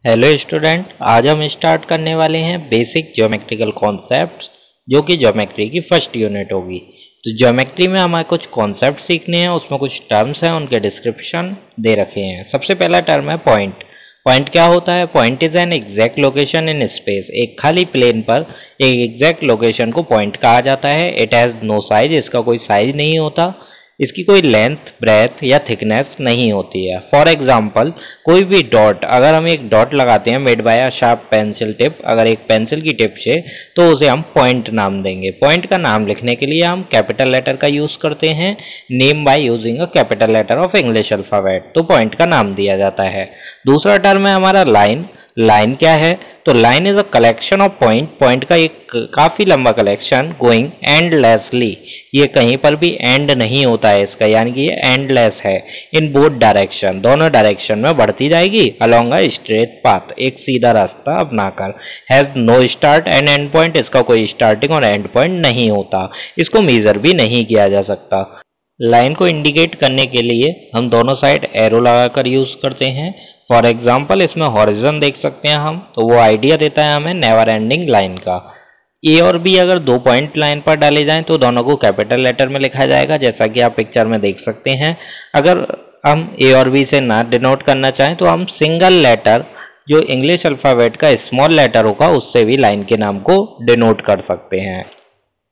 Hello student, आज हम start करने वाले हैं बेसिक ज्योमेट्रिकल कॉन्सेप्ट्स, जो कि ज्योमेट्री की फर्स्ट यूनिट होगी। तो ज्योमेट्री में हमें कुछ कॉन्सेप्ट सीखने हैं, उसमें कुछ टर्म्स हैं, उनके डिस्क्रिप्शन दे रखे हैं। सबसे पहला टर्म है पॉइंट। पॉइंट क्या होता है? Point is an exact location in space. एक खाली प्लेन पर एक एग्जैक्ट लोकेशन को पॉइंट कहा जाता है। इट हैज़ नो साइज, इसका कोई साइज नहीं होता, इसकी कोई लेंथ, ब्रेथ या थिकनेस नहीं होती है। फॉर एग्जाम्पल, कोई भी डॉट, अगर हम एक डॉट लगाते हैं made by a sharp pencil tip, अगर एक पेंसिल की टिप से, तो उसे हम पॉइंट नाम देंगे। पॉइंट का नाम लिखने के लिए हम कैपिटल लेटर का यूज करते हैं, name by using a capital letter of English alphabet, तो पॉइंट का नाम दिया जाता है। दूसरा टर्म है हमारा लाइन। लाइन क्या है? तो line is a collection of point. Point का एक काफी लंबा कलेक्शन गोइंग एंडलेसली। ये कहीं पर भी एंड नहीं होता है इसका, यानी कि ये एंडलेस है। इन बोथ डायरेक्शन, दोनों डायरेक्शन में बढ़ती जाएगी अलोंग अ स्ट्रेट पाथ, एक सीधा रास्ता अपनाकर। Has know start and and point, इसका कोई स्टार्टिंग और एंड पॉइंट नहीं होता, इसको मेजर भी नहीं किया जा सकता। लाइन को इंडिकेट करने के लिए हम दोनों साइड एरो लगाकर यूज करते हैं। फॉर एग्जाम्पल, इसमें हॉरिजन देख सकते हैं हम, तो वो आइडिया देता है हमें नेवर एंडिंग लाइन का। ए और बी अगर 2 पॉइंट लाइन पर डाले जाएं तो दोनों को कैपिटल लेटर में लिखा जाएगा, जैसा कि आप पिक्चर में देख सकते हैं। अगर हम ए और बी से ना डिनोट करना चाहें तो हम सिंगल लेटर, जो इंग्लिश अल्फ़ाबेट का स्मॉल लेटर होगा, उससे भी लाइन के नाम को डिनोट कर सकते हैं।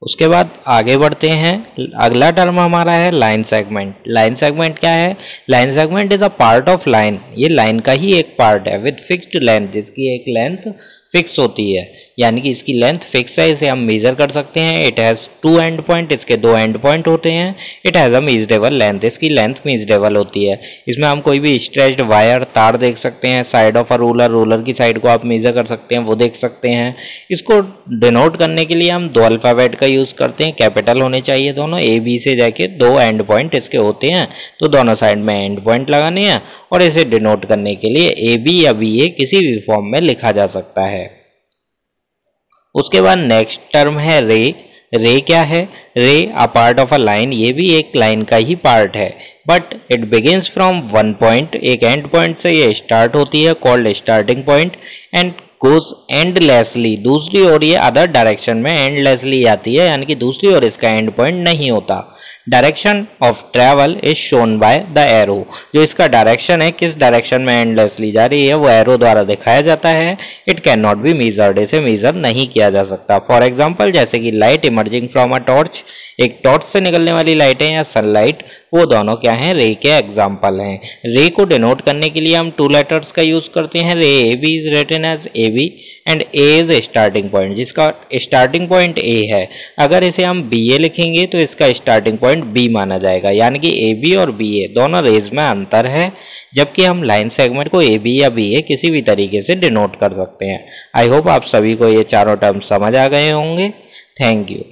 उसके बाद आगे बढ़ते हैं। अगला टर्म हमारा है लाइन सेगमेंट। लाइन सेगमेंट क्या है? Line segment is a part of line. ये लाइन का ही एक पार्ट है विद फिक्स्ड लेंथ, जिसकी एक लेंथ फिक्स होती है, यानी कि इसकी लेंथ फिक्स है, इसे हम मेजर कर सकते हैं। इट हैज़ 2 एंड पॉइंट, इसके 2 एंड पॉइंट होते हैं। It has a measurable length, इसकी लेंथ मेजरेबल होती है। इसमें हम कोई भी स्ट्रेच्ड वायर, तार देख सकते हैं। Side of a ruler, ruler की साइड को आप मेजर कर सकते हैं, वो देख सकते हैं। इसको डिनोट करने के लिए हम 2 अल्फ़ाबेट का यूज़ करते हैं, कैपिटल होने चाहिए दोनों। ए बी से जाके 2 एंड पॉइंट इसके होते हैं, तो दोनों साइड में एंड पॉइंट लगाने हैं, और इसे डिनोट करने के लिए ए बी या बी ए किसी भी फॉर्म में लिखा जा सकता है। उसके बाद नेक्स्ट टर्म है रे। रे क्या है? रे a part of a line, ये भी एक लाइन का ही पार्ट है, but it begins from 1 point, एक एंड पॉइंट से ये स्टार्ट होती है, called starting point, and goes endlessly. दूसरी ओर ये अदर डायरेक्शन में एंडलेसली आती है, यानी कि दूसरी ओर इसका एंड पॉइंट नहीं होता। Direction of travel is shown by the arrow. जो इसका डायरेक्शन है, किस डायरेक्शन में एंडलेसली जा रही है, वो एरो द्वारा दिखाया जाता है। It can not be measured, इसे मेजर नहीं किया जा सकता। फॉर एग्जाम्पल, जैसे कि light emerging from a torch, एक टॉर्च से निकलने वाली लाइटें या सनलाइट, वो दोनों क्या हैं? रे के एग्जाम्पल हैं। रे को डिनोट करने के लिए हम 2 लेटर्स का यूज करते हैं। Ray A B is written as A B and A is starting point, जिसका स्टार्टिंग पॉइंट ए है। अगर इसे हम बी ए लिखेंगे तो इसका स्टार्टिंग पॉइंट बी माना जाएगा, यानी कि ए बी और बी ए दोनों रेज में अंतर है, जबकि हम लाइन सेगमेंट को ए बी या बी ए किसी भी तरीके से डिनोट कर सकते हैं। आई होप आप सभी को ये चारों टर्म समझ आ गए होंगे। Thank you.